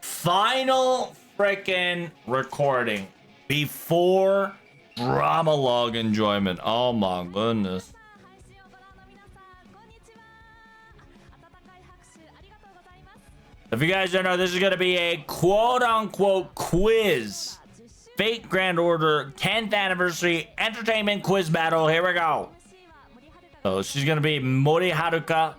Final freaking recording before drama log enjoyment. Oh my goodness. If you guys don't know, this is going to be a quote-unquote quiz. Fate Grand Order 10th Anniversary Entertainment Quiz Battle. Here we go. So she's going to be Mori Haruka.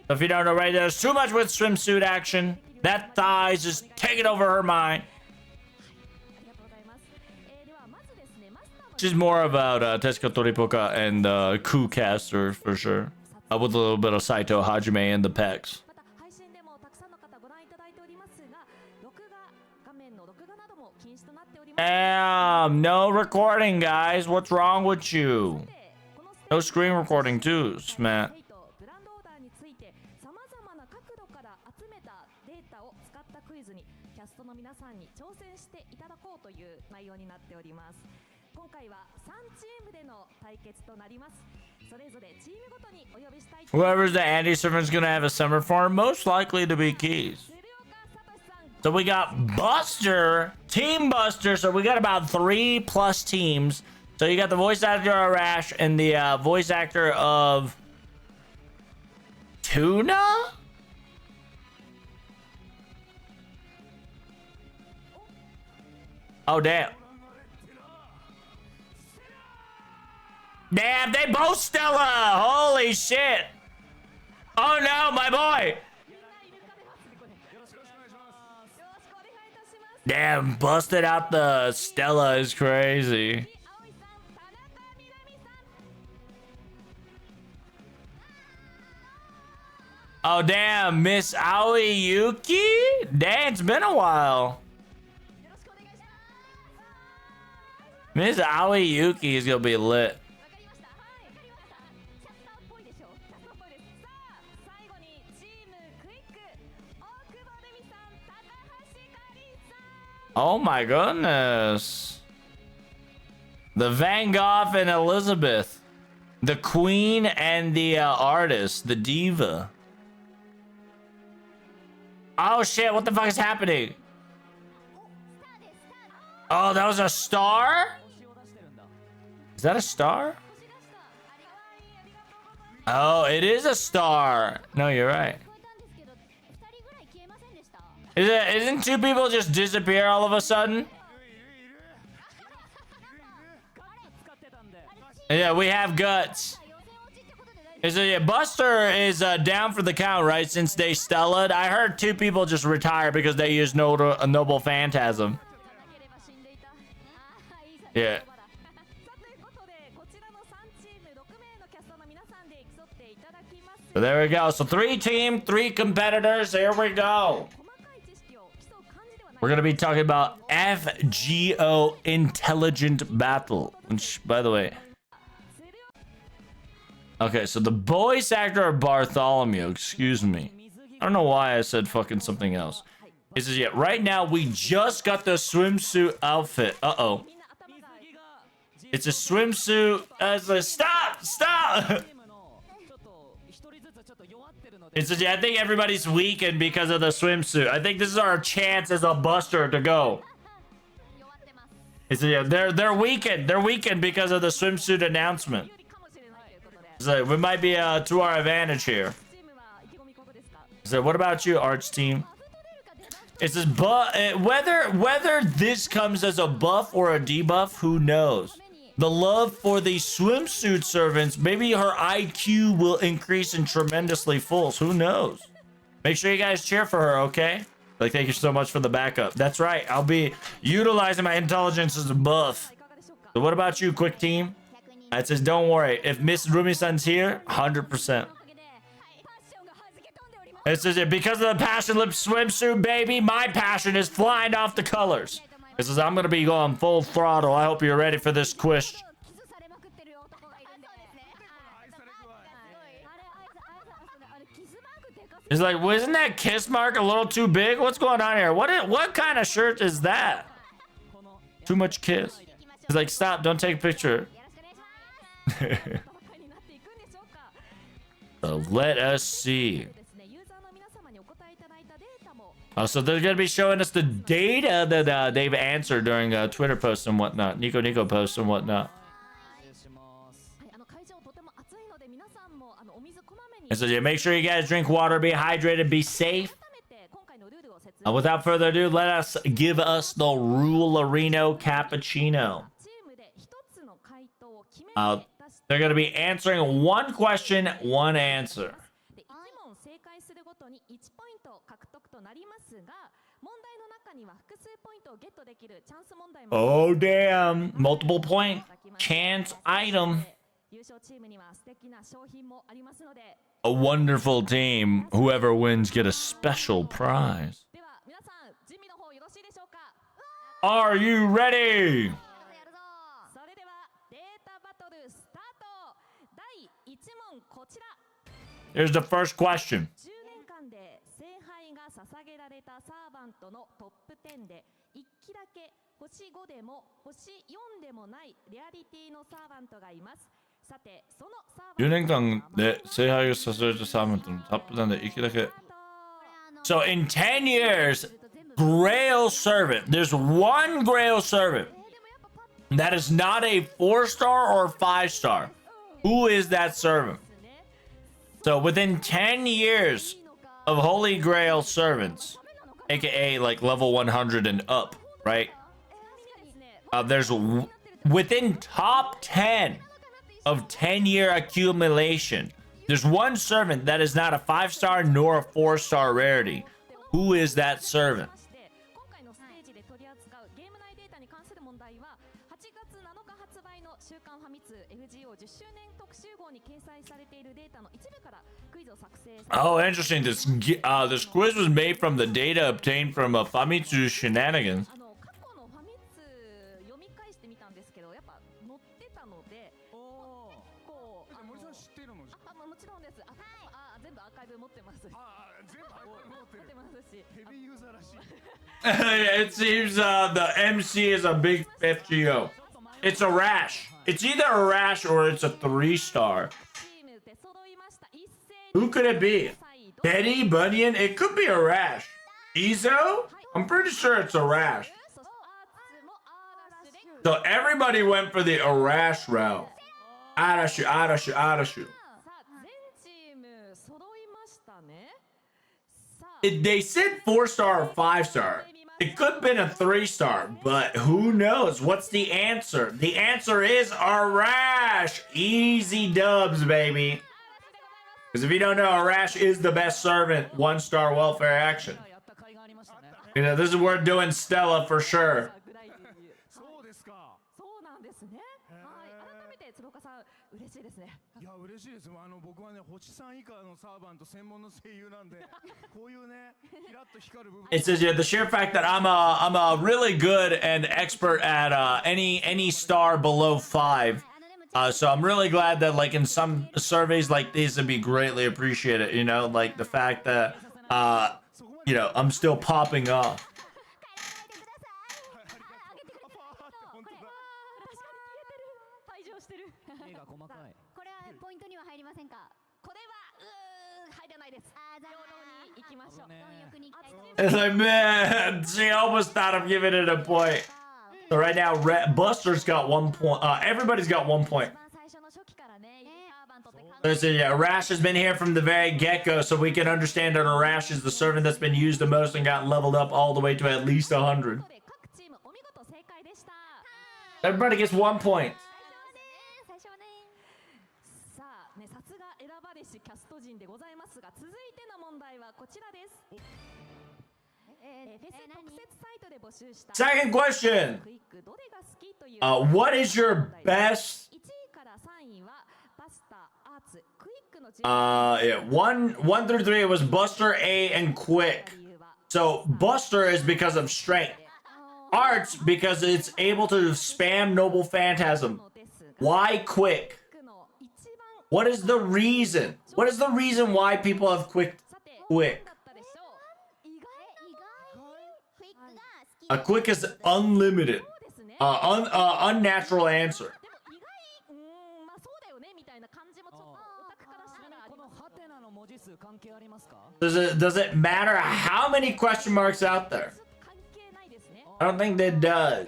So if you don't know, right, there's too much with swimsuit action. That thigh is just taking over her mind. She's more about Tetsuka Toripoka and Coup Caster for sure. With a little bit of Saito Hajime in the pecs. Damn, no recording, guys. What's wrong with you? No screen recording too, Matt. Whoever's the Andy servant's gonna have a summer farm, most likely to be Keys. So we got Buster, Team Buster. So we got about 3+ teams. So you got the voice actor of Rash and the voice actor of Tuna? Oh, damn. Damn, they both Stella. Holy shit. Oh, no, my boy. Damn, busted out the Stella is crazy. Oh, damn, Miss Aoi Yuki? Dang, it's been a while. Miss Aoi Yuki is gonna be lit. Oh my goodness. The Van Gogh and Elizabeth. The queen and the artist, the diva. Oh shit, what the fuck is happening? Oh, that was a star? Is that a star? Oh, it is a star. No, you're right. Isn't two people just disappear all of a sudden? Yeah, we have guts. Buster is down for the count, right? Since they Stella'd. I heard two people just retire because they used Noble Phantasm. Yeah. So there we go. So 3 team, 3 competitors. Here we go. We're going to be talking about FGO Intelligent Battle. Which, by the way... Okay, so the voice actor of Bartholomew, excuse me. I don't know why I said fucking something else. It says, yeah, right now we just got the swimsuit outfit. Uh-oh. It's a swimsuit. Stop! It says, yeah, I think everybody's weakened because of the swimsuit. I think this is our chance as a Buster to go. It says, yeah, they're weakened. They're weakened because of the swimsuit announcement. So we might be to our advantage here. So what about you, Arch team? It says, whether this comes as a buff or a debuff, who knows? The love for the swimsuit servants, maybe her IQ will increase in tremendously full. Who knows? Make sure you guys cheer for her, okay? Like, thank you so much for the backup. That's right. I'll be utilizing my intelligence as a buff. So what about you, quick team? It says, don't worry. If Miss Rumi-san's here, 100%. It says, because of the Passion Lip swimsuit, baby, my passion is flying off the colors. It says, I'm going to be going full throttle. I hope you're ready for this quiz. It's like, wasn't that kiss mark a little too big? What's going on here? What kind of shirt is that? Too much kiss. He's like, stop, don't take a picture. So let us see. So they're gonna be showing us the data that they've answered during Twitter posts and whatnot, Nico posts and whatnot. And so yeah, make sure you guys drink water, be hydrated, be safe. Without further ado, let us give us the Rulerino Cappuccino. They're going to be answering one question, one answer. Oh, damn. Multiple point chance item. A wonderful team. Whoever wins get a special prize. Are you ready? Here's the first question. So in 10 years, Grail Servant. There's one Grail Servant that is not a 4-star or 5-star. Who is that servant? So within 10 years of Holy Grail servants, aka like level 100 and up, right? There's within top 10 of 10-year accumulation, there's one servant that is not a 5-star nor a 4-star rarity. Who is that servant? Oh, interesting. This quiz was made from the data obtained from Famitsu shenanigans. It seems the MC is a big FGO. It's a rash. It's either a rash or it's a 3-star. Who could it be? Betty, Bunyan? It could be a rash. Izo? I'm pretty sure it's a rash. So everybody went for the Arash route. Arashu. They said 4-star or 5-star. It could have been a 3-star, but who knows? What's the answer? The answer is Arash. Easy dubs, baby. Because if you don't know, Arash is the best servant. 1-star welfare action. You know, this is worth doing Stella for sure. It says, yeah, the sheer fact that I'm a really good and expert at any star below 5. So I'm really glad that like in some surveys like these would be greatly appreciated, you know, like the fact that you know, I'm still popping off. It's like, man, she almost thought of giving it a point. So right now, Buster's got 1 point. Everybody's got 1 point. So yeah, Arash has been here from the very get-go, so we can understand that Arash is the servant that's been used the most and got leveled up all the way to at least 100. Everybody gets 1 point. Second question. What is your best? Yeah, 1 through 3. It was Buster, A, and Quick. So Buster is because of strength. Arts because it's able to spam Noble Phantasm. Why Quick? What is the reason? What is the reason why people have Quick? A Quick is unlimited. Unnatural answer. Does it matter how many question marks out there? I don't think that does.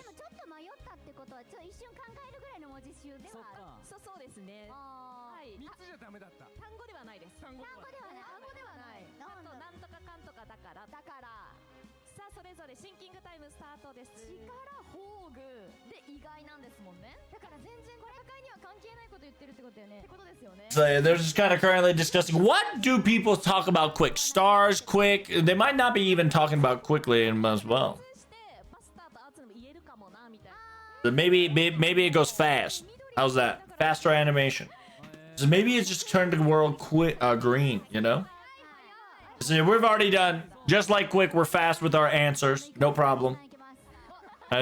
So they're just kind of currently discussing what do people talk about quick? Stars, quick. They might not be even talking about quickly as well. So maybe it goes fast. How's that? Faster animation. So maybe it's just turned the world green, you know? So we've already done just like quick. We're fast with our answers. No problem.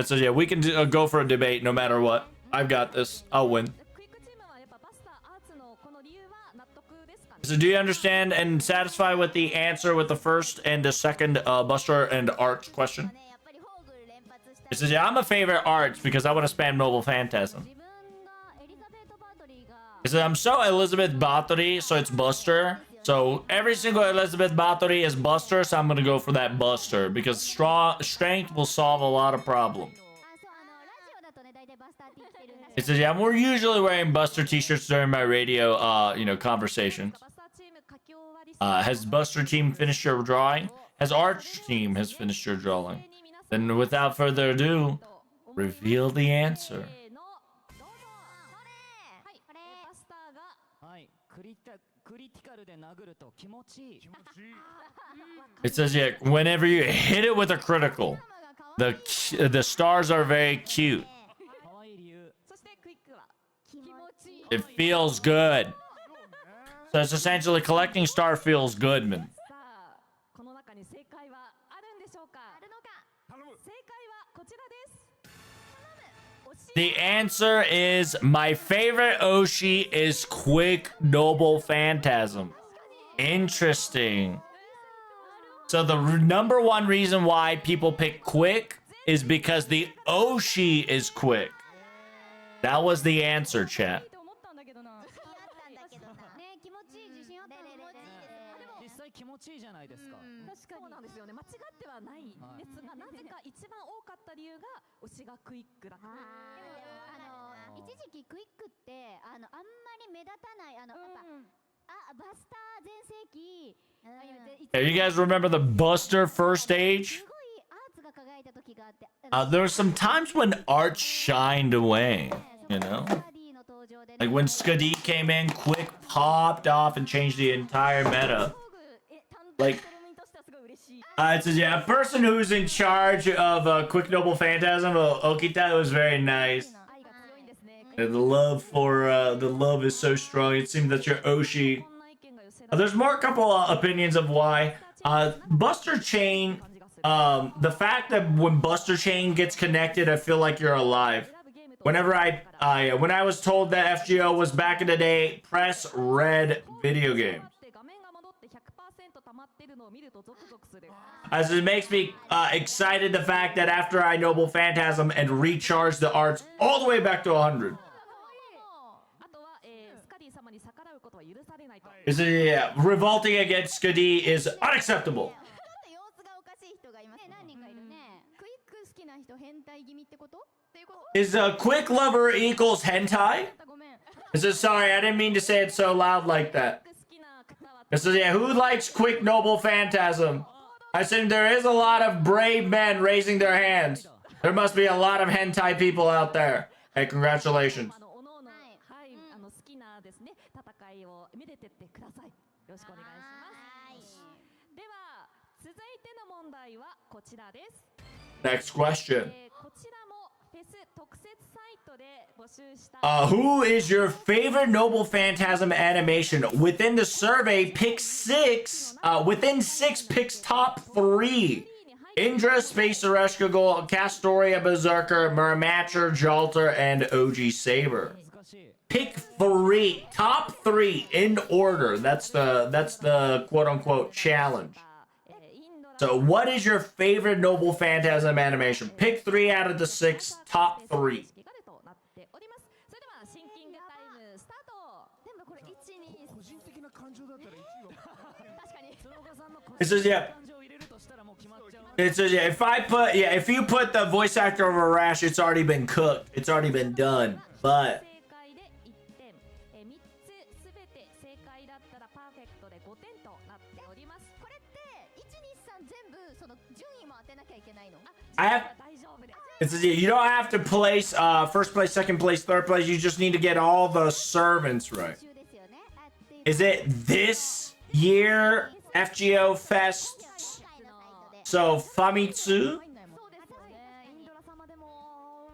So yeah, we can go for a debate no matter what. I've got this. I'll win. So do you understand and satisfied with the answer with the first and the second Buster and Arch question? It says, yeah, I'm a favorite Arch because I want to spam Noble Phantasm. It says, I'm so Elizabeth Bathory, so it's Buster. So every single Elizabeth Bathory is Buster, so I'm going to go for that Buster because strength will solve a lot of problems. It says, yeah, we're usually wearing Buster t-shirts during my radio, conversations. Has Buster team finished your drawing? Has Arch team has finished your drawing? Then without further ado, reveal the answer. It says, yeah, whenever you hit it with a critical, the stars are very cute. It feels good. So it's essentially collecting star feels good, man. The answer is my favorite Oshi is Quick Noble Phantasm. Interesting. So the number one reason why people pick Quick is because the Oshi is quick. That was the answer, chat. Hey, you guys remember the Buster first stage? There were some times when Arch shined away, you know? Like when Skadi came in, Quick popped off and changed the entire meta. Like, it says, yeah, a person who's in charge of Quick Noble Phantasm, Okita, was very nice. And the love is so strong. It seems that you're Oshi. There's a couple opinions of why. Buster Chain, the fact that when Buster Chain gets connected, I feel like you're alive. Whenever when I was told that FGO was back in the day, press red video game. As it makes me excited the fact that after I Noble Phantasm and recharge the arts all the way back to 100. Is it, yeah, revolting against Skadi is unacceptable. Is a quick lover equals hentai? Is it, sorry, I didn't mean to say it so loud like that. It says, yeah, who likes Quick Noble Phantasm? I assume there is a lot of brave men raising their hands. There must be a lot of hentai people out there. Hey, congratulations. Next question. Who is your favorite Noble Phantasm animation? Within the survey, pick 6. Within 6 picks top 3. Indra, Space Ereshkigal, Castoria, Berserker, Murmatcher, Jalter, and OG Saber. Pick 3. Top 3 in order. That's the quote-unquote challenge. So what is your favorite Noble Phantasm animation? Pick 3 out of the 6 top 3. It says, yeah. It says, yeah, if you put the voice actor over Arash, it's already been cooked. It's already been done. But I have. It says, yeah, you don't have to place first place, second place, third place. You just need to get all the servants right. Is it this year FGO Fest? So Famitsu?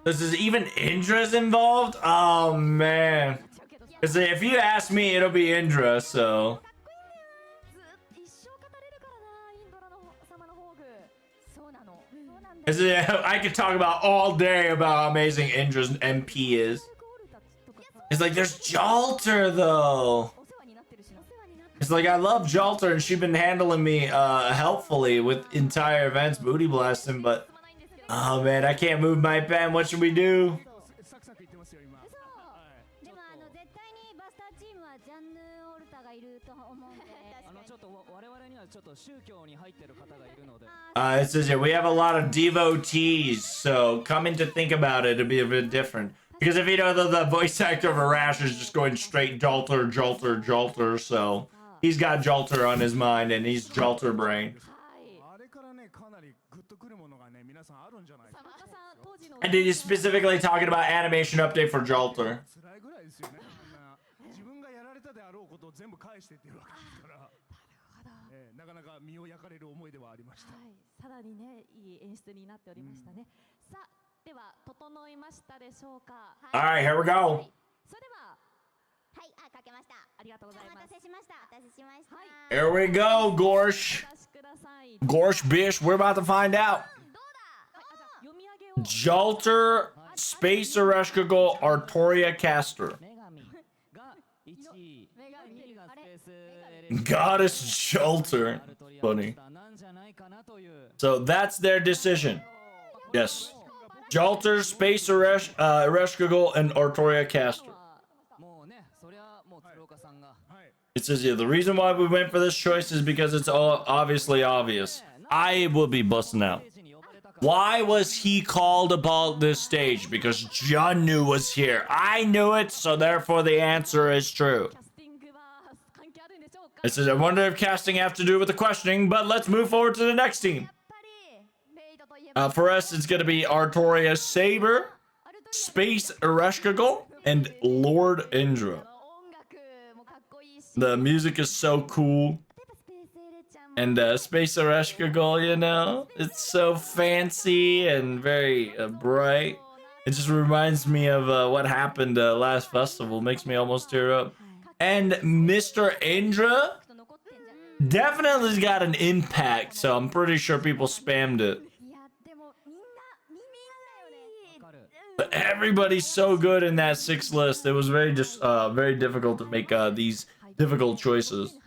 This is even Indra's involved? Oh man. If you ask me, it'll be Indra, so. I could talk about all day about how amazing Indra's MP is. It's like, there's Jalter, though. It's like, I love Jalter, and she's been handling me helpfully with entire events, booty blasting, but... Oh, man, I can't move my pen. What should we do? It says here, we have a lot of devotees, so coming to think about it, it'd be a bit different. Because if you know, the voice actor of Arash is just going straight Jalter, Jalter, Jalter, so he's got Jalter on his mind, and he's Jalter brain. And then he's specifically talking about animation update for Jalter. All right, here we go. Here we go, Gorsh. Gorsh Bish, we're about to find out. Jalter, Space Ereshkigal, Artoria Caster. Goddess Jalter. Funny. So that's their decision. Yes. Jalter, Space Ereshkigal, and Artoria Caster. It says here, the reason why we went for this choice is because it's all obviously obvious. I will be busting out. Why was he called about this stage? Because Junnu was here. I knew it, so therefore the answer is true. It says, I wonder if casting have to do with the questioning, but let's move forward to the next team. For us, it's going to be Artoria Saber, Space Ereshkigal, and Lord Indra. The music is so cool. And Space Ereshkigal, you know, it's so fancy and very bright. It just reminds me of what happened last festival. Makes me almost tear up. And Mr. Indra definitely got an impact, so I'm pretty sure people spammed it. But everybody's so good in that 6 list. It was very difficult to make these difficult choices.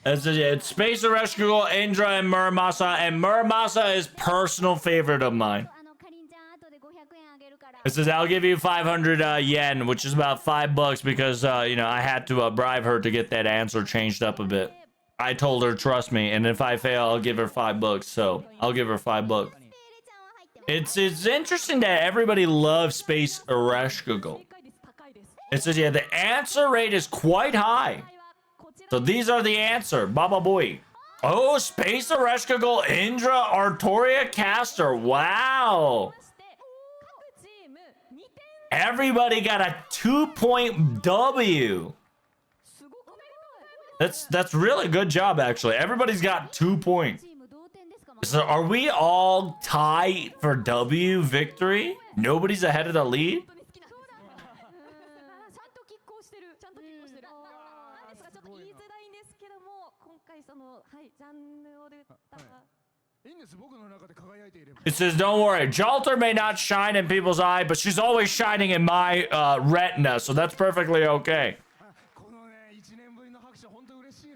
It's Space Ereshkigal, Indra, and Muramasa, and Muramasa is personal favorite of mine. It says, I'll give you 500 yen, which is about $5 because, you know, I had to bribe her to get that answer changed up a bit. I told her, trust me, and if I fail, I'll give her $5, so I'll give her $5. It's interesting that everybody loves Space Ereshkigal. It says, yeah, the answer rate is quite high. So these are the answer. Baba boy. Oh, Space Ereshkigal, Indra, Artoria Caster. Wow. Everybody got a 2-point W. That's really good job, actually. Everybody's got 2 points. So are we all tied for W victory? Nobody's ahead of the lead? It says, don't worry, Jalter may not shine in people's eye, but she's always shining in my retina, so that's perfectly okay.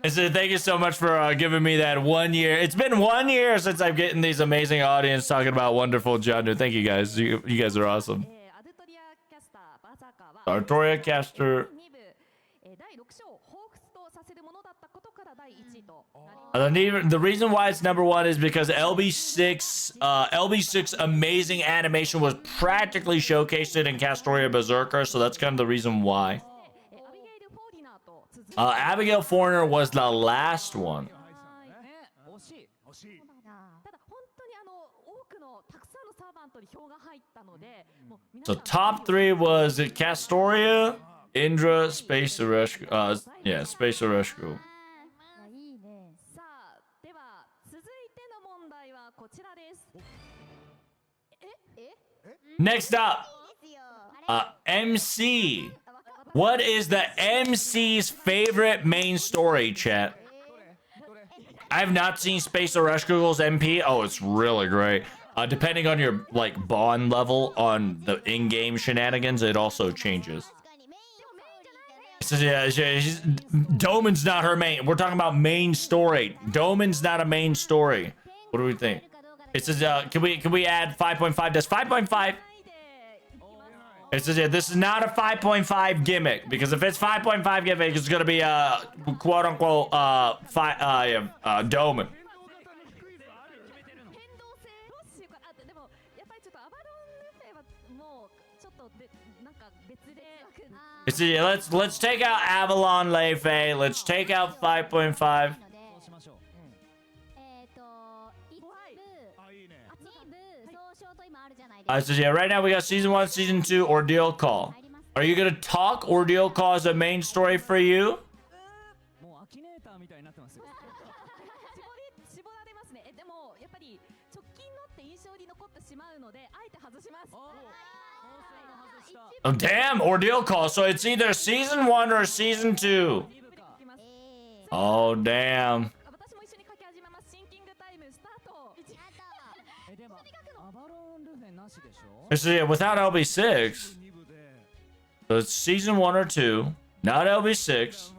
It says, thank you so much for giving me that 1 year. It's been 1 year since I've getting these amazing audience talking about wonderful Jandu. Thank you guys. You guys are awesome. Artoria Caster. The reason why it's number 1 is because LB6 amazing animation was practically showcased in Castoria Berserker, so that's kind of the reason why. Abigail Foreigner was the last one. So top 3 was Castoria, Indra, Space Orescu. Yeah, Space Orescu. Next up, MC. What is the MC's favorite main story, chat? I have not seen Space Orescu's MP. Oh, it's really great. Depending on your like bond level on the in-game shenanigans, it also changes. So yeah, Doman's not her main. We're talking about main story. Doman's not a main story. What do we think? It says, can we add 5.5? Does 5.5? It says, yeah, this is not a 5.5 gimmick, because if it's 5.5 gimmick, it's gonna be a quote unquote Doman. It says, yeah, let's take out Avalon Leifei. Let's take out 5.5. So yeah, right now we got season 1, season 2, Ordeal Call. Are you gonna talk Ordeal Call as a main story for you? Oh damn, Ordeal Call. So it's either season 1 or season 2. Oh damn. So yeah, without LB6, so it's season 1 or 2, not LB6.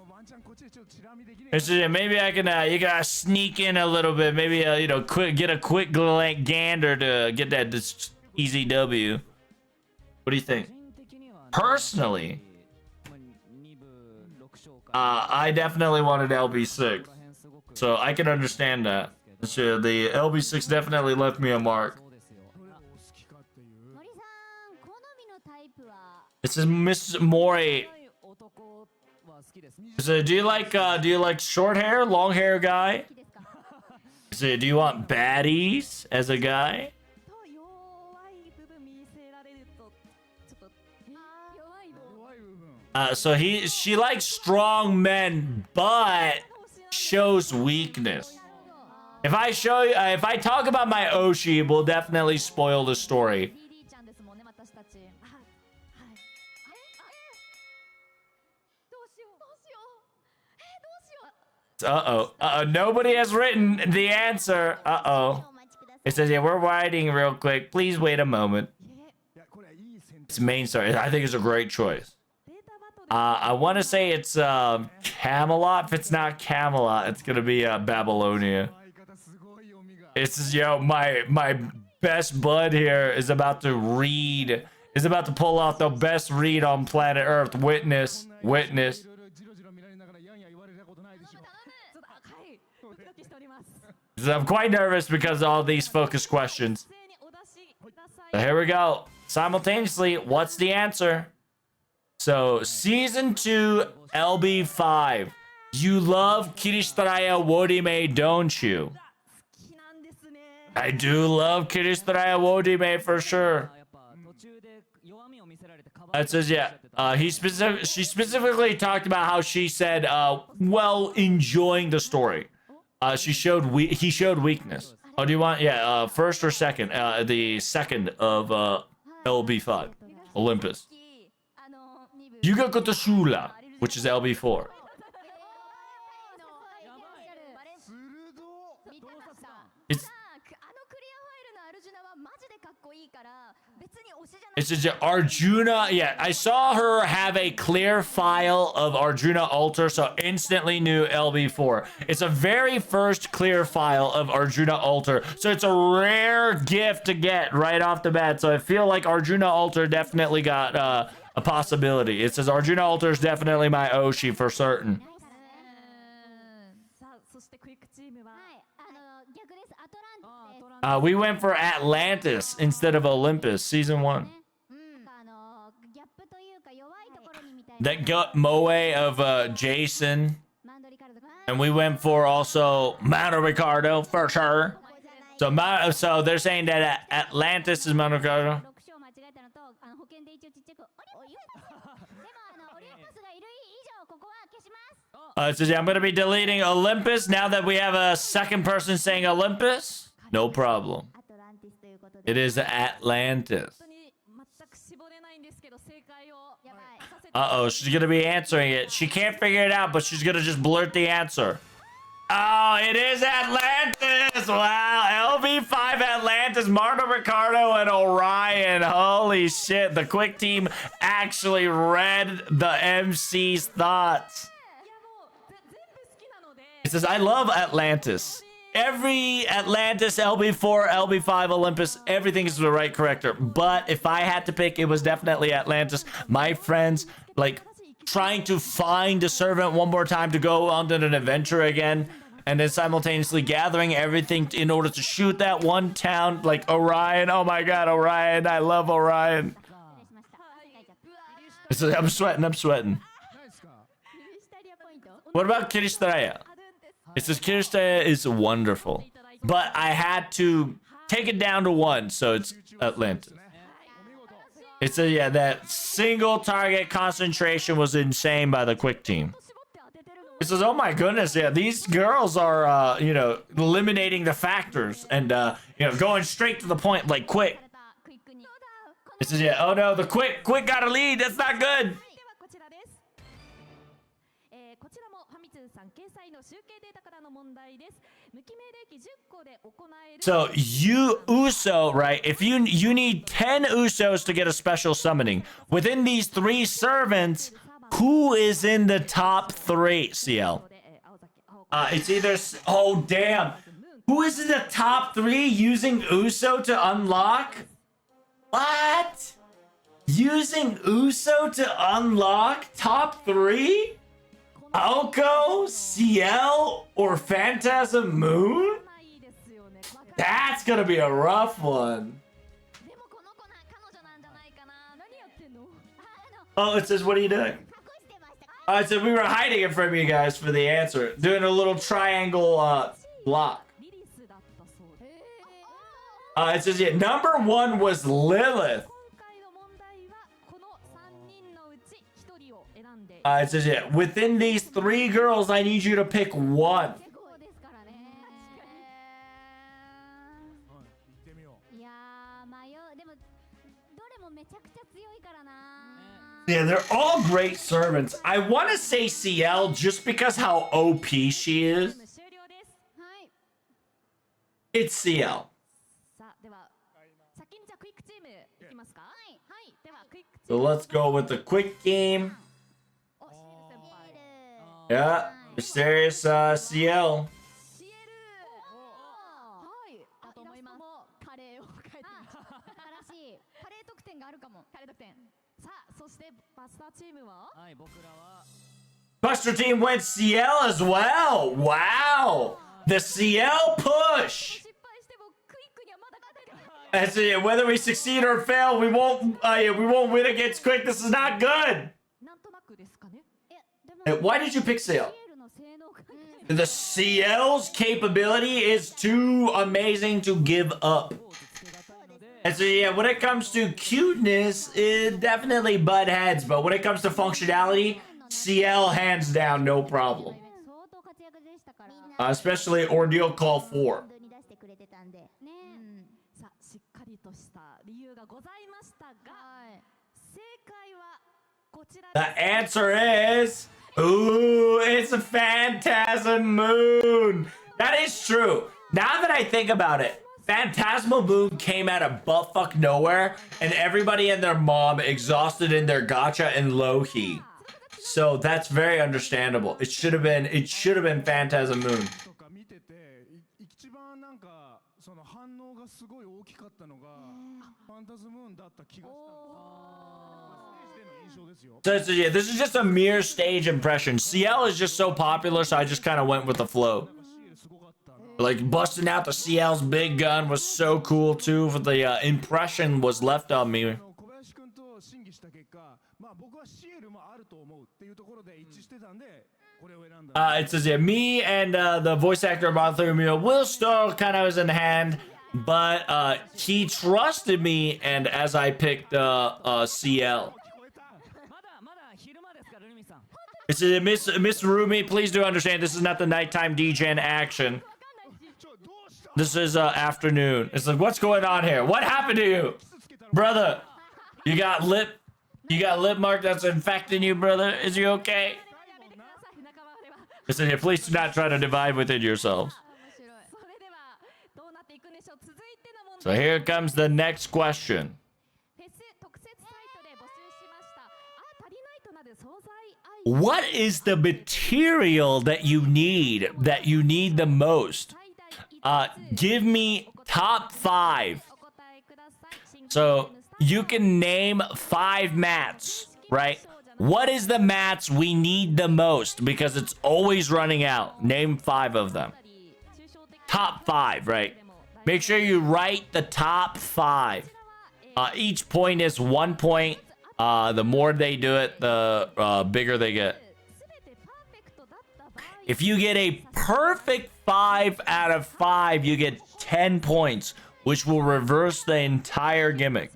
So yeah, maybe I can, you gotta sneak in a little bit, maybe you know, get a quick gander to get that easy W. What do you think? Personally, I definitely wanted LB6, so I can understand that. So the LB6 definitely left me a mark. This is Miss Mori. So do you like short hair, long hair guy? So do you want baddies as a guy? So she likes strong men, but shows weakness. If I talk about my Oshi, it will definitely spoil the story. Uh-oh. Nobody has written the answer. Uh-oh. It says, yeah, we're writing real quick. Please wait a moment. It's main story. I think it's a great choice. I want to say it's Camelot. If it's not Camelot, it's going to be Babylonia. It's, yo, my best bud here is about to pull off the best read on planet Earth. Witness. I'm quite nervous because of all these focus questions. So here we go. Simultaneously, what's the answer? So, season 2, LB5. You love Kiristaraya Wodime, don't you? I do love Kiristaraya Wodime for sure. It says, yeah. She specifically talked about how she said, well, enjoying the story. He showed weakness. Oh, do you want, yeah, first or second? The second of LB5, Olympus. Yugakoto Shula, which is LB4. It's just Arjuna. Yeah, I saw her have a clear file of Arjuna altar, so instantly knew LB4. It's a very first clear file of Arjuna altar, so it's a rare gift to get right off the bat. So I feel like Arjuna altar definitely got a possibility. It says Arjuna altar is definitely my Oshi for certain. We went for Atlantis instead of Olympus, season 1. That got Moe of Jason. And we went for also Mano Ricardo for sure. So they're saying that Atlantis is Mano Ricardo. It says, yeah, I'm going to be deleting Olympus now that we have a second person saying Olympus. No problem. It is Atlantis. Uh-oh, she's going to be answering it. She can't figure it out, but she's going to just blurt the answer. Oh, it is Atlantis. Wow. LV5 Atlantis, Marta Ricardo, and Orion. Holy shit. The quick team actually read the MC's thoughts. It says, I love Atlantis. Every Atlantis, LB4, LB5, Olympus, everything is the right corrector. But if I had to pick, it was definitely Atlantis. My friends, like, trying to find a servant one more time to go on an adventure again, and then simultaneously gathering everything in order to shoot that one town, like Orion. Oh my god, Orion. I love Orion. It's like, I'm sweating. What about Kiristaraya? It says Kiristaraya is wonderful. But I had to take it down to 1, so it's Atlantis. It says, yeah, that single target concentration was insane by the quick team. It says, oh my goodness, yeah, these girls are, you know, eliminating the factors and, you know, going straight to the point like quick. It says, yeah, oh no, the quick got a lead. That's not good. So Uso, right? If you need 10 Usos to get a special summoning. Within these 3 servants, who is in the top 3, CL? It's either... Oh, damn. Who is in the top 3 using Uso to unlock? What? Using Uso to unlock top 3? Alco, CL, or Phantasm Moon? That's gonna be a rough one. Oh, it says, what are you doing? Oh, it said we were hiding it from you guys for the answer. Doing a little triangle block. It says, yeah, number 1 was Lilith. It says, yeah, within these 3 girls, I need you to pick 1. Yeah, they're all great servants. I want to say CL just because how OP she is. It's CL. So let's go with the quick game. Yeah, mysterious CL. Buster team went CL as well. Wow, the CL push. And so, yeah, whether we succeed or fail, we won't win against Quick. This is not good. Why did you pick CL? The CL's capability is too amazing to give up. And so, yeah, when it comes to cuteness, it definitely butt heads. But when it comes to functionality, CL hands down, no problem. Especially Ordeal Call 4. The answer is... Ooh, it's a Phantasm Moon. That is true. Now that I think about it, Phantasmal Moon came out of buttfuck nowhere, and everybody and their mom exhausted in their gacha and Loki. So that's very understandable. It should have been Phantasm Moon. とか見てて一番なんかその反応がすごい大きかったのがファンタズムーンだった気がしたんです。ステージでの印象ですよ。 So yeah, this is just a mere stage impression. CL is just so popular, so I just kind of went with the flow. シールすごかったね。 Like busting out the CL's big gun was so cool too. For the impression was left on me. 小林君と審議した結果、まあ僕はシールもあると思うっていうところで一致してたんで。 It says, yeah, me and the voice actor of Bartholomew Will Stoll kind of was in hand, but he trusted me, and as I picked CL. It says, Miss Rumi, please do understand this is not the nighttime DGen action. This is afternoon. It's like, what's going on here? What happened to you, brother? You got lip mark that's infecting you, brother. Is you okay? Listen here, please do not try to divide within yourselves. So here comes the next question. What is the material that you need the most? Give me top 5. So you can name 5 mats, right? What is the mats we need the most? Because it's always running out. Name 5 of them. Top 5, right? Make sure you write the top 5. Each point is 1 point. The more they do it, the bigger they get. If you get a perfect 5 out of 5, you get 10 points, which will reverse the entire gimmick.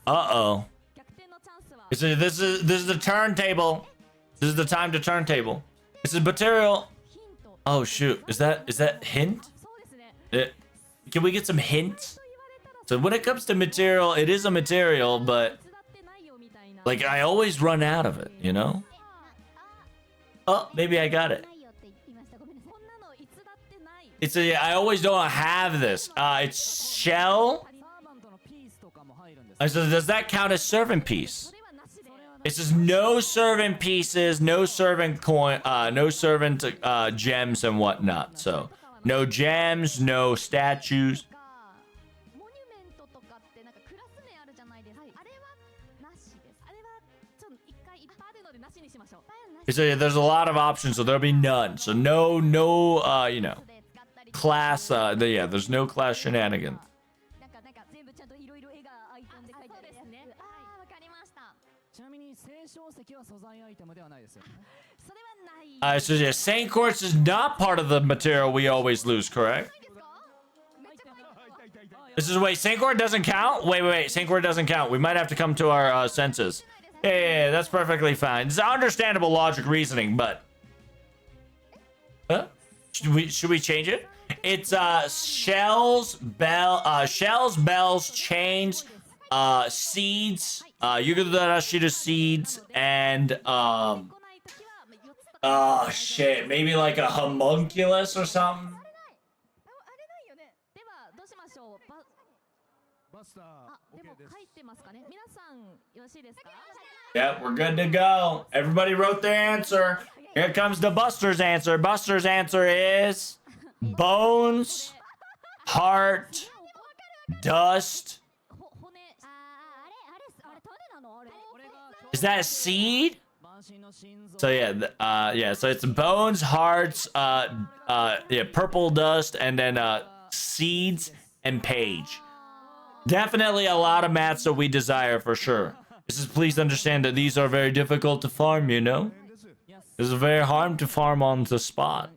Uh-oh. This is the turntable. This is the time to turntable. This is material. Oh shoot. Is that hint? Can we get some hints? So when it comes to material, it is a material, but like I always run out of it, you know? Oh, maybe I got it. I always don't have this. It's shell. So does that count as servant piece? It says no servant pieces, no servant coin, no servant gems and whatnot. So no gems, no statues. So there's a lot of options, so there'll be none. So no, you know, class. There's no class shenanigans. So yeah, Saint Quartz is not part of the material we always lose, correct? This is, wait, Saint Quartz doesn't count? Wait, Saint Quartz doesn't count. We might have to come to our senses. Yeah, that's perfectly fine. It's understandable logic reasoning, but... Huh? Should we change it? It's shells, bells, chains, seeds, Yugurashita seeds, and oh shit, maybe like a homunculus or something. Yep, we're good to go. Everybody wrote their answer. Here comes the Buster's answer. Buster's answer is bones, heart, dust. Is that a seed? So yeah, so it's bones, hearts, purple dust, and then seeds and page. Definitely a lot of mats that we desire for sure. This is, please understand that these are very difficult to farm, you know? This is very hard to farm on the spot.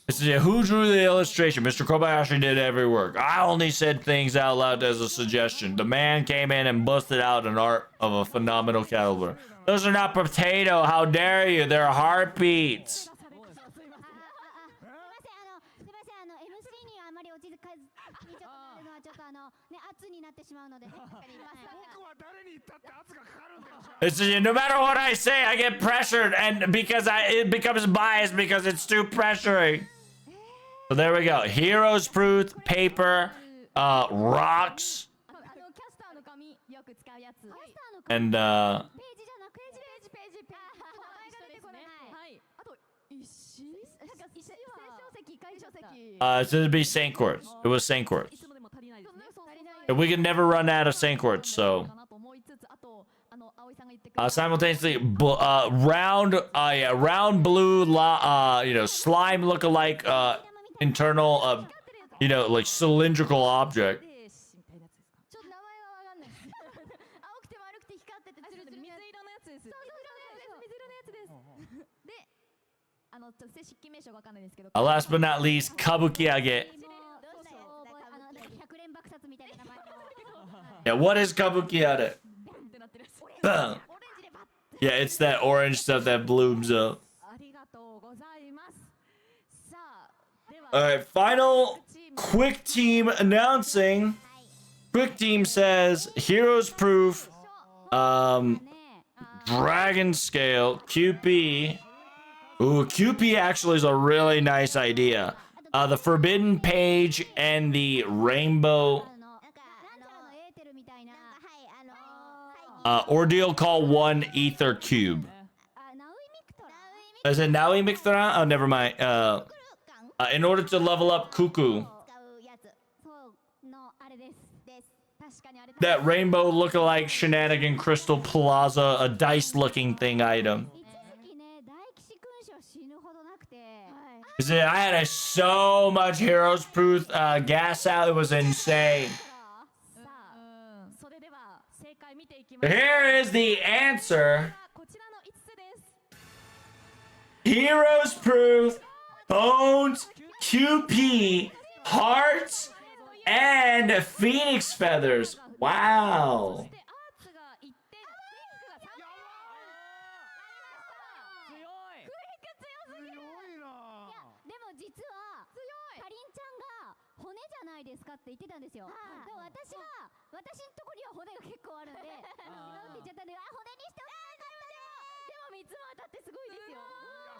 This is, who drew the illustration? Mr. Kobayashi did every work. I only said things out loud as a suggestion. The man came in and busted out an art of a phenomenal caliber. Those are not potato. How dare you? They're heartbeats. It's no matter what I say, I get pressured, and because it becomes biased because it's too pressuring. So there we go. Heroes proof, paper, rocks, and so it'd be Saint Quartz. It was Saint Quartz. And we can never run out of Saint Quartz, so simultaneously round blue slime look-alike internal like cylindrical object. Last but not least, kabukiage. Yeah, what is kabukiage? Yeah, it's that orange stuff that blooms up. Alright, final quick team announcing. Quick team says Heroes Proof, Dragon Scale, QP. Ooh, QP actually is a really nice idea. The Forbidden Page and the Rainbow. Ordeal Call 1 Ether Cube. Is it Naui Micthoran? Oh, never mind. In order to level up Cuckoo. That rainbow look-alike shenanigan crystal plaza, a dice-looking thing item. I had so much Heroes Proof gas out, it was insane. Here is the answer. Heroes Proof, Bones, QP, Hearts, and Phoenix Feathers. Wow.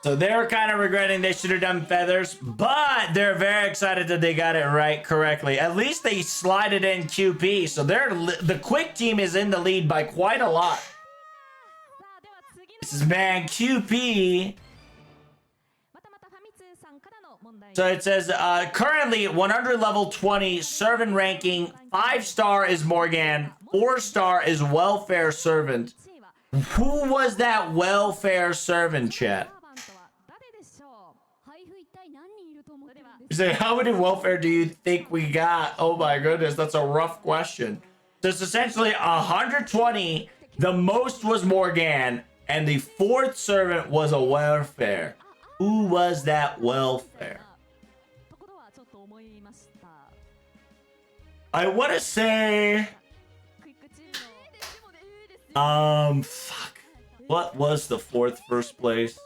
So they're kind of regretting they should have done feathers, but they're very excited that they got it right correctly. At least they slided in QP, so the quick team is in the lead by quite a lot. This is man QP. So it says currently 100 level 20 servant ranking, 5-star is Morgan, 4-star is welfare servant. Who was that welfare servant, chat? You say, how many welfare do you think we got? Oh my goodness, that's a rough question. So it's essentially 120. The most was Morgan, and the 4th servant was a welfare. Who was that welfare? I want to say... fuck. What was the 4th first place?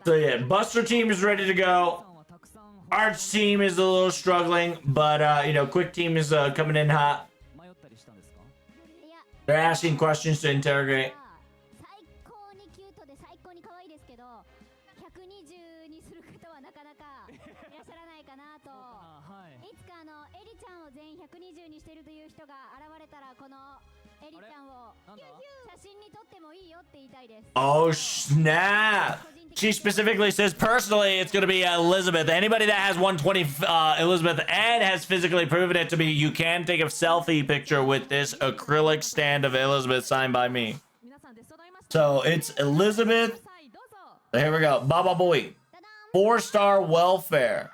So yeah, Buster team is ready to go. Arch team is a little struggling, but Quick team is coming in hot. They're asking questions to interrogate. Oh snap! She specifically says personally it's gonna be Elizabeth. Anybody that has 120 Elizabeth and has physically proven it to me, you can take a selfie picture with this acrylic stand of Elizabeth signed by me. So it's Elizabeth. Here we go. Baba Boy. 4-star welfare.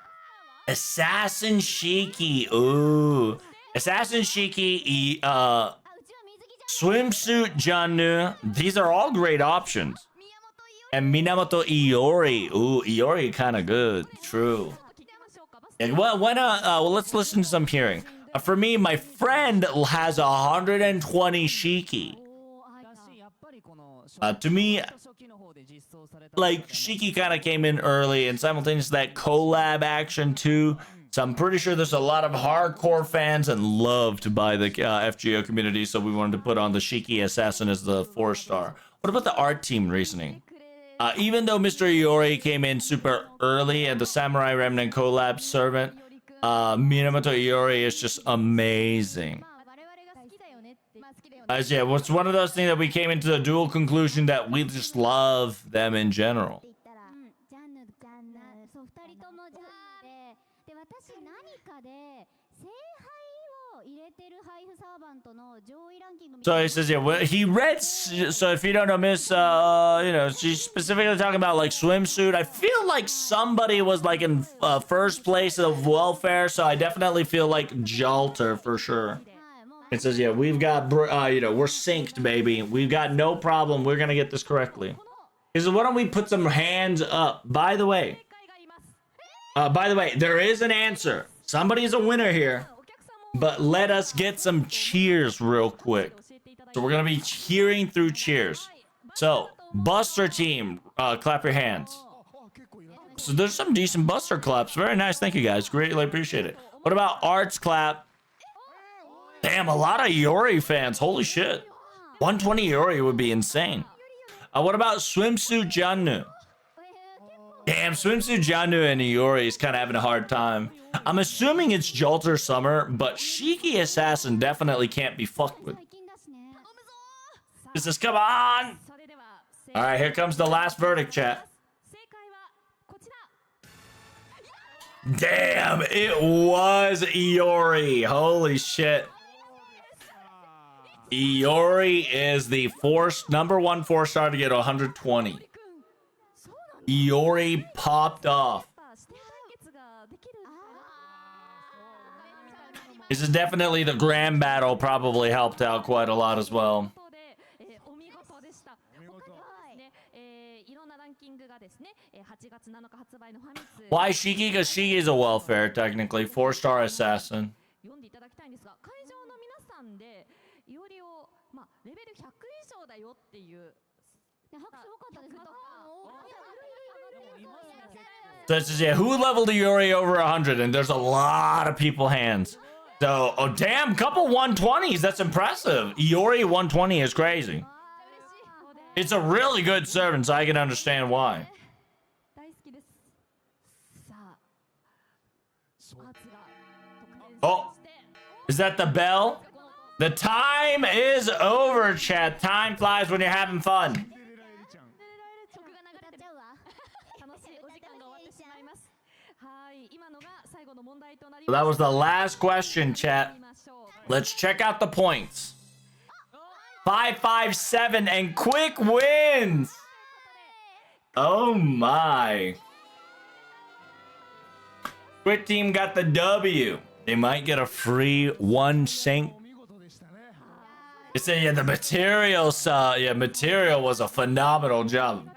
Assassin Shiki. Ooh. Assassin Shiki. Swimsuit Jannu. These are all great options. And Minamoto Iori. Ooh, Iori kind of good. True. Yeah, well, let's listen to some hearing. For me, my friend has 120 Shiki. To me, like, Shiki kind of came in early and simultaneously that collab action too. So I'm pretty sure there's a lot of hardcore fans and loved by the FGO community. So we wanted to put on the Shiki Assassin as the 4-star. What about the art team reasoning? Even though Mr. Iori came in super early and the Samurai Remnant collab servant, Minamoto Iori is just amazing. Yeah, it's one of those things that we came into the dual conclusion that we just love them in general. So he says, yeah, well, he read, so if you don't know, Miss, you know, she's specifically talking about like swimsuit. I feel like somebody was like in first place of welfare, so I definitely feel like Jalter for sure. It says, yeah, we've got, you know, we're synced, baby. We've got no problem. We're gonna get this correctly. He says, why don't we put some hands up? By the way, there is an answer. Somebody's a winner here. But let us get some cheers real quick. So we're gonna be cheering through cheers. So, Buster team, clap your hands. So there's some decent Buster claps. Very nice, thank you guys. Greatly appreciate it. What about Arts clap? Damn, a lot of Iori fans. Holy shit. 120 Iori would be insane. What about Swimsuit Jannu? Damn, Swimsuit Jannu and Iori is kind of having a hard time. I'm assuming it's Jalter Summer, but Shiki Assassin definitely can't be fucked with. This is, come on! Alright, here comes the last verdict, chat. Damn, it was Iori. Holy shit. Iori is the number 1 4-star to get 120. Iori popped off. This is definitely the grand battle, probably helped out quite a lot as well. Why Shiki? Because Shiki is a welfare, technically. 4-star assassin. So it says, yeah, who leveled Iori over 100? And there's a lot of people hands. So, oh damn, couple 120s. That's impressive. Iori 120 is crazy. It's a really good servant, so I can understand why. Oh, is that the bell? The time is over, chat. Time flies when you're having fun. That was the last question, chat. Let's check out the points. 557 and quick wins. Oh my. Quick team got the W. They might get a free 1 sync. It's a, yeah, the materials, yeah, material was a phenomenal job.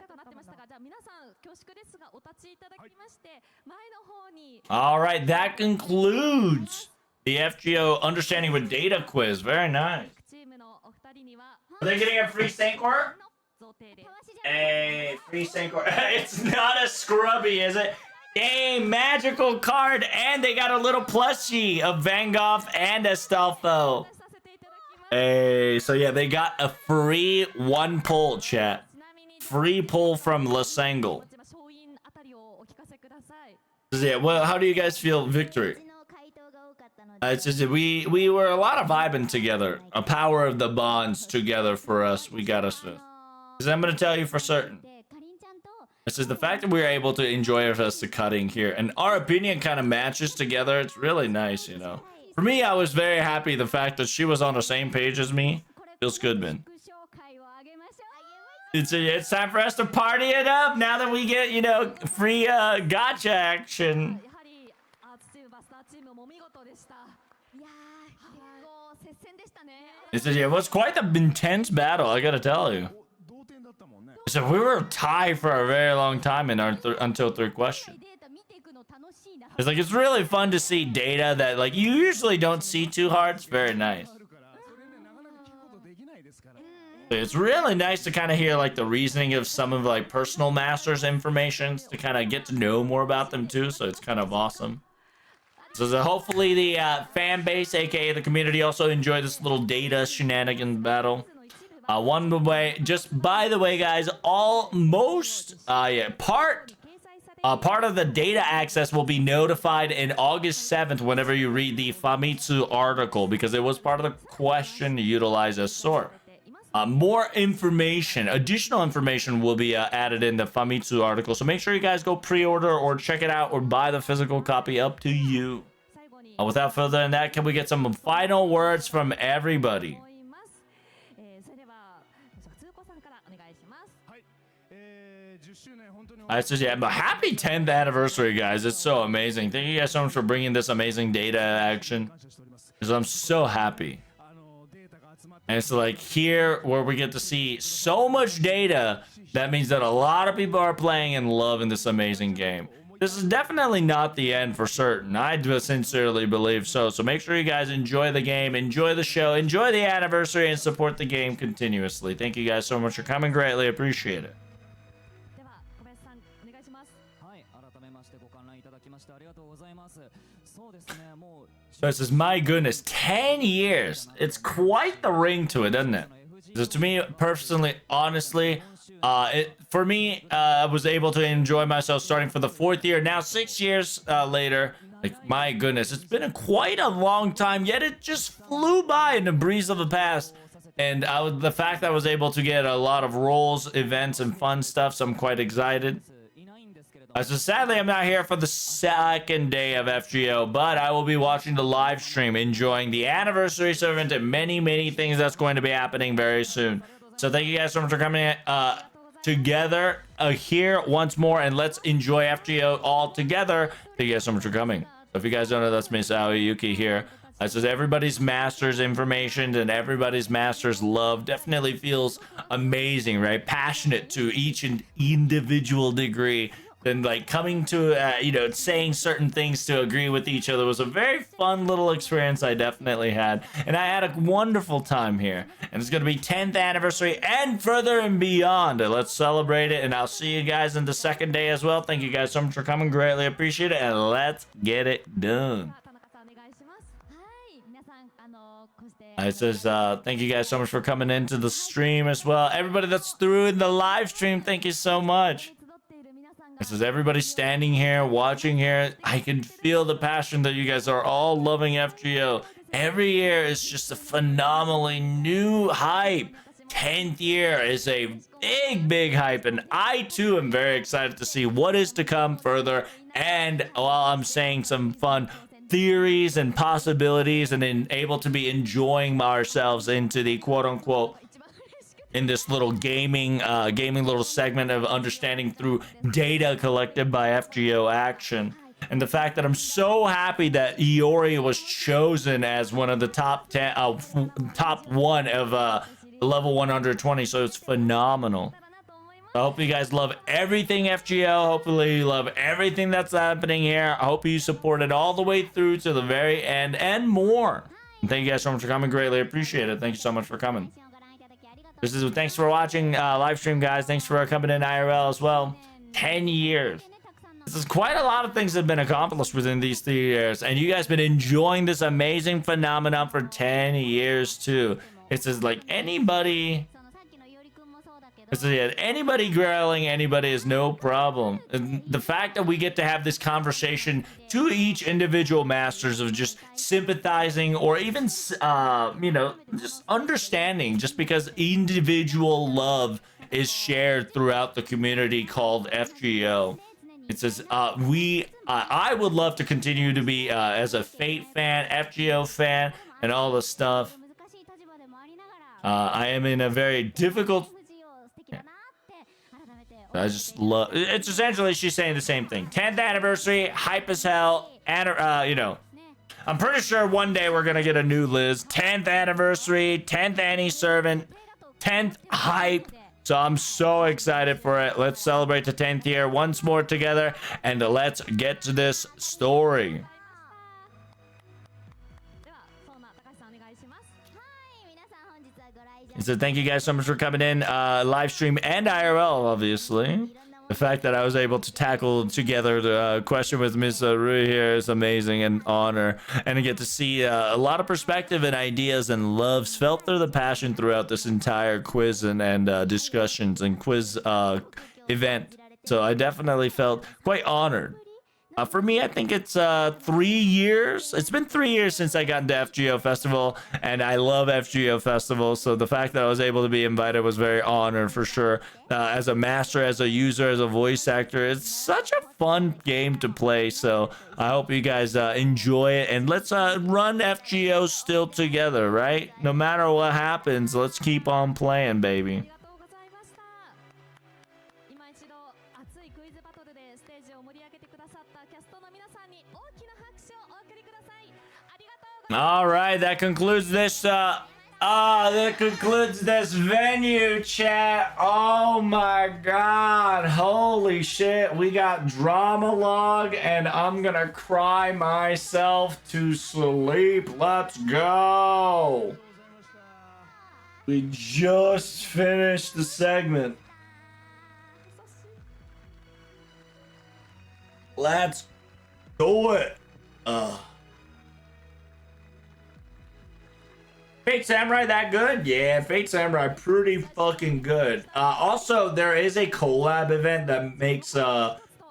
All right, that concludes the FGO Understanding with Data quiz. Very nice. Are they getting a free Sancor? A free Sancor. It's not a scrubby, is it? A magical card, and they got a little plushie of Van Gogh and Astolfo. Hey, so yeah, they got a free 1 pull, chat. Free pull from Lasangle. Yeah, well, how do you guys feel victory? It's just we were a lot of vibing together. A power of the bonds together for us. We got us this. Because I'm gonna tell you for certain. It's just the fact that we were able to enjoy us the cutting here, and our opinion kind of matches together. It's really nice, you know. For me, I was very happy the fact that she was on the same page as me. Feels good, man. It's time for us to party it up now that we get, you know, free gacha action. Yeah, it was quite an intense battle, I gotta tell you. So we were tied for a very long time in our until 3rd question. It's like, it's really fun to see data that like you usually don't see too hard. It's very nice. It's really nice to kind of hear like the reasoning of some of like personal masters information to kind of get to know more about them too. So it's kind of awesome. So hopefully the fan base, aka the community, also enjoy this little data shenanigans battle. One way, just by the way, guys, part of the data access will be notified in August 7th whenever you read the Famitsu article, because it was part of the question to utilize a sort. More information, additional information will be added in the Famitsu article. So make sure you guys go pre-order or check it out or buy the physical copy, up to you. Without further than that, can we get some final words from everybody? I said, yeah, but happy 10th anniversary, guys. It's so amazing. Thank you guys so much for bringing this amazing data action, because I'm so happy. And it's like here where we get to see so much data. That means that a lot of people are playing and loving this amazing game. This is definitely not the end for certain. I do sincerely believe so. So make sure you guys enjoy the game, enjoy the show, enjoy the anniversary, and support the game continuously. Thank you guys so much for coming. Greatly appreciate it. So it says, my goodness, 10 years. It's quite the ring to it, doesn't it? So to me, personally, honestly, for me, I was able to enjoy myself starting for the 4th year. Now, 6 years later, like, my goodness, it's been quite a long time, yet it just flew by in the breeze of the past. And the fact that I was able to get a lot of roles, events, and fun stuff, so I'm quite excited. So sadly, I'm not here for the 2nd day of FGO, but I will be watching the live stream, enjoying the anniversary servant and many, many things that's going to be happening very soon. So thank you guys so much for coming together here once more, and let's enjoy FGO all together. Thank you guys so much for coming. So if you guys don't know, that's Miss Aoyuki here. It says everybody's master's information and everybody's master's love definitely feels amazing, right? Passionate to each individual degree. And like coming to, saying certain things to agree with each other was a very fun little experience I definitely had. And I had a wonderful time here. And it's going to be 10th anniversary and further and beyond. Let's celebrate it. And I'll see you guys in the 2nd day as well. Thank you guys so much for coming. Greatly appreciate it. And let's get it done. It says, thank you guys so much for coming into the stream as well. Everybody that's through in the live stream, thank you so much. It says everybody standing here, watching here. I can feel the passion that you guys are all loving FGO. Every year is just a phenomenally new hype. 10th year is a big hype, and I too am very excited to see what is to come further. And while I'm saying some fun theories and possibilities, and able to be enjoying ourselves into the quote-unquote in this little gaming little segment of understanding through data collected by FGO action. And the fact that I'm so happy that Iori was chosen as one of the top 1 of level 120, so it's phenomenal. I hope you guys love everything FGO. Hopefully you love everything that's happening here. I hope you support it all the way through to the very end and more. And thank you guys so much for coming. Greatly appreciate it. Thank you so much for coming. Thanks for watching live stream, guys. Thanks for coming in IRL as well. 10 years. This is quite a lot of things that have been accomplished within these 3 years, and you guys been enjoying this amazing phenomenon for 10 years too. It's just like anybody growling, anybody is no problem. And the fact that we get to have this conversation to each individual masters of just sympathizing or even, just understanding, just because individual love is shared throughout the community called FGO. It says, I would love to continue to be, as a Fate fan, FGO fan, and all the stuff. I am in a very difficult... I just love... It's essentially, she's saying the same thing. 10th anniversary, hype as hell, and, I'm pretty sure one day we're gonna get a new Liz. 10th anniversary, 10th Annie servant, 10th hype. So I'm so excited for it. Let's celebrate the 10th year once more together, and let's get to this story. So thank you guys so much for coming in, live stream and IRL, obviously. The fact that I was able to tackle together the question with Miss Rui here is amazing, and honor, and to get to see a lot of perspective and ideas and loves felt through the passion throughout this entire quiz and discussions and quiz event. So I definitely felt quite honored. For me, I think it's 3 years. It's been 3 years since I got into FGO Festival, and I love FGO Festival. So the fact that I was able to be invited was very honored for sure. As a master, as a user, as a voice actor, it's such a fun game to play. So I hope you guys enjoy it, and let's run FGO still together, right? No matter what happens, let's keep on playing, baby. All right, that concludes this venue, chat. Oh my god, holy shit, we got drama log, and I'm gonna cry myself to sleep. Let's go. We just finished the segment. Let's do it. Fate Samurai that good? Yeah, Fate Samurai pretty fucking good. Also, there is a collab event that makes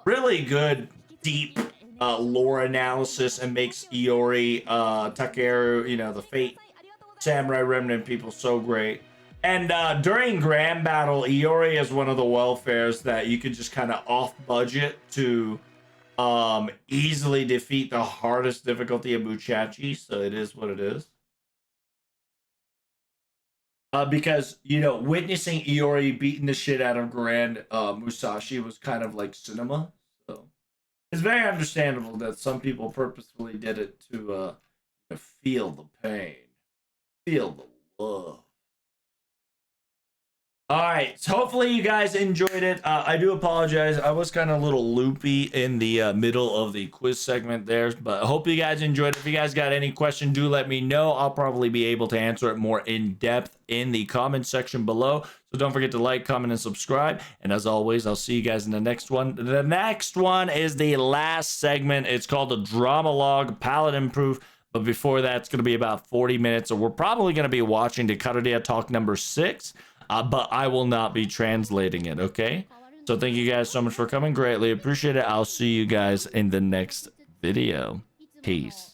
really good deep lore analysis and makes Iori, Takeru, you know, the Fate Samurai Remnant people so great. And during Grand Battle, Iori is one of the welfares that you could just kind of off budget to easily defeat the hardest difficulty of Muchachi, so it is what it is. Because, you know, witnessing Iori beating the shit out of Grand Musashi was kind of like cinema. So it's very understandable that some people purposefully did it to feel the pain, feel the love. All right, so hopefully you guys enjoyed it. I do apologize. I was kind of a little loopy in the middle of the quiz segment there, but I hope you guys enjoyed it. If you guys got any question, do let me know. I'll probably be able to answer it more in depth in the comment section below. So don't forget to like, comment, and subscribe. And as always, I'll see you guys in the next one. The next one is the last segment. It's called the Drama Log Paladin Proof. But before that, it's going to be about 40 minutes. So we're probably going to be watching the Karuria Talk number 6. But I will not be translating it, okay? So thank you guys so much for coming. Greatly appreciate it. I'll see you guys in the next video. Peace.